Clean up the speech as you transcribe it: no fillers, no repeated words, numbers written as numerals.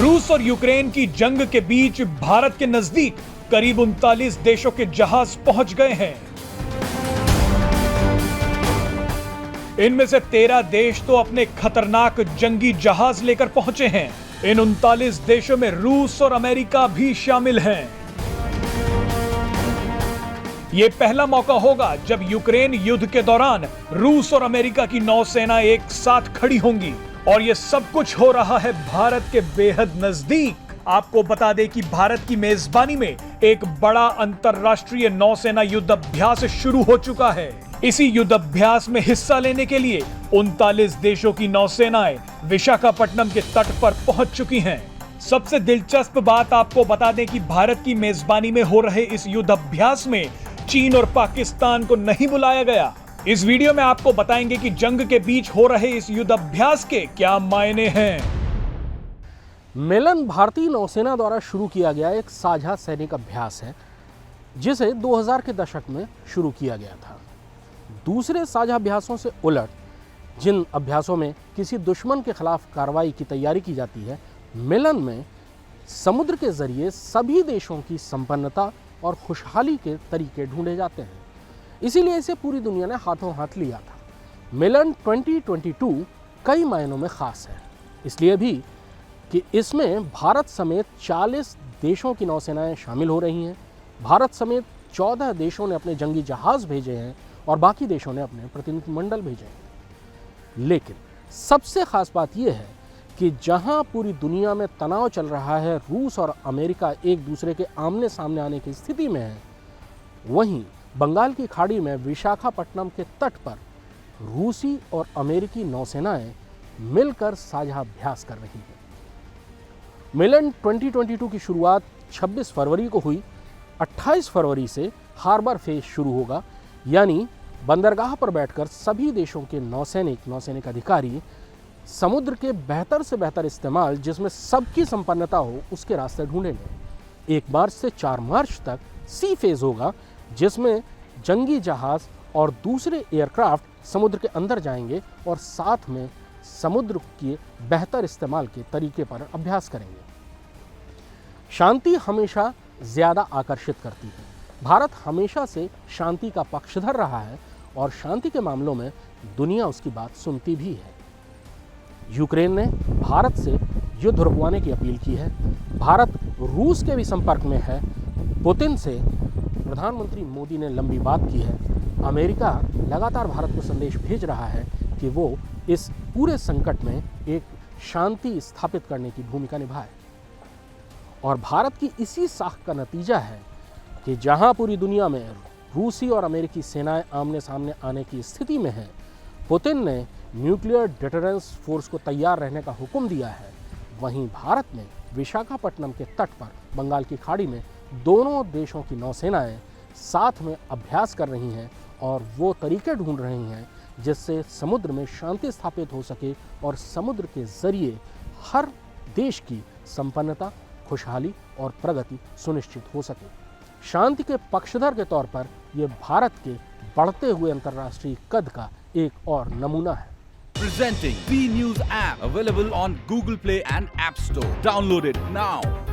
रूस और यूक्रेन की जंग के बीच भारत के नजदीक करीब 39 देशों के जहाज पहुंच गए हैं। इनमें से 13 देश तो अपने खतरनाक जंगी जहाज लेकर पहुंचे हैं। इन 39 देशों में रूस और अमेरिका भी शामिल हैं। यह पहला मौका होगा जब यूक्रेन युद्ध के दौरान रूस और अमेरिका की नौसेना एक साथ खड़ी होंगी और यह सब कुछ हो रहा है भारत के बेहद नजदीक। आपको बता दें कि भारत की मेजबानी में एक बड़ा अंतरराष्ट्रीय नौसेना युद्ध अभ्यास शुरू हो चुका है। इसी युद्ध अभ्यास में हिस्सा लेने के लिए 39 देशों की नौसेनाएं विशाखापट्टनम के तट पर पहुंच चुकी हैं। सबसे दिलचस्प बात आपको बता दें कि भारत की मेजबानी में हो रहे इस युद्ध अभ्यास में चीन और पाकिस्तान को नहीं बुलाया गया। इस वीडियो में आपको बताएंगे कि जंग के बीच हो रहे इस युद्ध अभ्यास के क्या मायने हैं। मिलन भारतीय नौसेना द्वारा शुरू किया गया एक साझा सैनिक अभ्यास है, जिसे 2000 के दशक में शुरू किया गया था। दूसरे साझा अभ्यासों से उलट, जिन अभ्यासों में किसी दुश्मन के खिलाफ कार्रवाई की तैयारी की जाती है, मिलन में समुद्र के जरिए सभी देशों की संपन्नता और खुशहाली के तरीके ढूंढे जाते हैं। इसीलिए इसे पूरी दुनिया ने हाथों हाथ लिया था। मिलन 2022 कई मायनों में खास है, इसलिए भी कि इसमें भारत समेत 40 देशों की नौसेनाएं शामिल हो रही हैं। भारत समेत 14 देशों ने अपने जंगी जहाज भेजे हैं और बाकी देशों ने अपने प्रतिनिधिमंडल भेजे हैं। लेकिन सबसे खास बात यह है कि जहां पूरी दुनिया में तनाव चल रहा है, रूस और अमेरिका एक दूसरे के आमने सामने आने की स्थिति में है, वहीं बंगाल की खाड़ी में विशाखापट्टनम के तट पर रूसी और अमेरिकी नौसेनाएं मिलकर साझा अभ्यास कर रही हैं। मिलन 2022 की शुरुआत 26 फरवरी को हुई। 28 फरवरी से हार्बर फेज शुरू होगा, यानी बंदरगाह पर बैठकर सभी देशों के नौसैनिक अधिकारी समुद्र के बेहतर से बेहतर इस्तेमाल, जिसमें सबकी संपन्नता हो, उसके रास्ते ढूंढेंगे। 1 मार्च से 4 मार्च तक सी फेज होगा, जिसमें जंगी जहाज और दूसरे एयरक्राफ्ट समुद्र के अंदर जाएंगे और साथ में समुद्र के बेहतर इस्तेमाल के तरीके पर अभ्यास करेंगे। शांति हमेशा ज़्यादा आकर्षित करती है। भारत हमेशा से शांति का पक्षधर रहा है और शांति के मामलों में दुनिया उसकी बात सुनती भी है। यूक्रेन ने भारत से युद्ध रुकवाने की अपील की है। भारत रूस के भी संपर्क में है। पुतिन से प्रधानमंत्री मोदी ने लंबी बात की है। अमेरिका लगातार भारत को संदेश भेज रहा है कि वो इस पूरे संकट में एक शांति स्थापित करने की भूमिका निभाए। और भारत की इसी साख का नतीजा है कि जहां पूरी दुनिया में रूसी और अमेरिकी सेनाएं आमने सामने आने की स्थिति में हैं, पुतिन ने न्यूक्लियर डिटरेंस फोर्स को तैयार रहने का हुक्म दिया है। वहीं भारत ने विशाखापट्टनम के तट पर बंगाल की खाड़ी में दोनों देशों की नौसेनाएं साथ में अभ्यास कर रही हैं और वो तरीके ढूंढ रही हैं जिससे समुद्र में शांति स्थापित हो सके और समुद्र के जरिए हर देश की संपन्नता, खुशहाली और प्रगति सुनिश्चित हो सके। शांति के पक्षधर के तौर पर यह भारत के बढ़ते हुए अंतर्राष्ट्रीय कद का एक और नमूना है। Presenting B News app, available on Google Play and App Store. Download it now.